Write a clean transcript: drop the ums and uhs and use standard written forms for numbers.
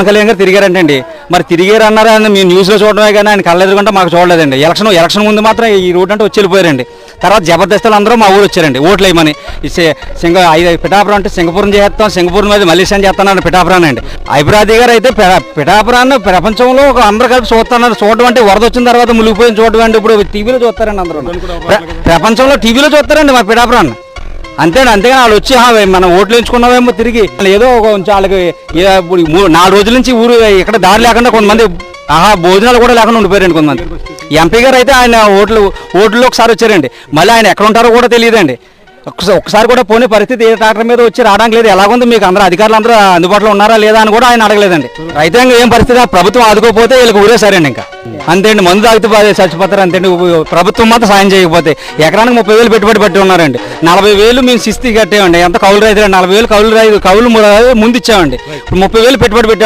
పవన్ కళ్యాణ్ గారు తిరిగారంటండి. మరి తిరిగారు అన్నారా అని మీ న్యూస్లో చూడడమే కానీ ఆయన కళ్ళెదురుకుంటే మాకు చూడలేదండి. ఎలక్షన్ ముందు మాత్రం ఈ రోడ్ అంటే వచ్చి వెళ్ళిపోయారండి. తర్వాత జబర్దస్తులు అందరూ మా ఊరు వచ్చారండి ఓట్లు వేయమని. పిఠాపురం అంటే సింగపూరం చేస్తాం, సింగపూర్ మీద మలేషియా చేస్తానని పిఠాపురాన్ని అండి. అభిరాధి గారు అయితే పిఠాపురాన్ని ప్రపంచంలో అందరూ కలిపి చూస్తున్నారు. చూడడం అంటే వరద వచ్చిన తర్వాత మునిగిపోయిన చూడడం అంటే ఇప్పుడు టీవీలో చూస్తారండి అందరూ. ప్రపంచంలో టీవీలో చూస్తారండి మా పిఠాపురాన్ని. అంతేనా? అంతేగాని వాళ్ళు వచ్చి మనం ఓట్లు వేయించుకున్నామేమో తిరిగి ఏదో కొంచెం వాళ్ళకి ఇప్పుడు 4 రోజుల నుంచి ఊరు ఇక్కడ దారి లేకుండా కొంతమంది భోజనాలు కూడా లేకుండా ఉండిపోయారండి కొంతమంది. ఎంపీ గారు అయితే ఆయన ఓట్లు ఒకసారి వచ్చారండి. మళ్ళీ ఆయన ఎక్కడ ఉంటారో కూడా తెలియదండి. ఒక్కసారి కూడా పోనీ పరిస్థితి ఏ ట్రాక్టర్ మీద వచ్చి రావడానికి లేదు. ఎలాగుంది మీకు అందరూ అధికారులు అందరూ అందుబాటులో ఉన్నారా లేదా అని కూడా ఆయన అడగలేదండి. రైతాంగం ఏం పరిస్థితి, ప్రభుత్వం ఆదుకోపోతే వీళ్ళకి ఊరేసారండి. ఇంకా అంతేండి, మందు తాగితే చచ్చిపోతారు అంతేండి. ప్రభుత్వం మాత్రం సాయం చేయకపోతే ఎకరానికి 30,000 పెట్టుబడి పెట్టి ఉన్నారండి. 40,000 మేము శిస్తీ కట్టామండి. ఎంత కౌలు రైతులు 40,000 కౌలు ముందు ఇచ్చామండి. ఇప్పుడు 30,000 పెట్టుబడి పెట్టాం.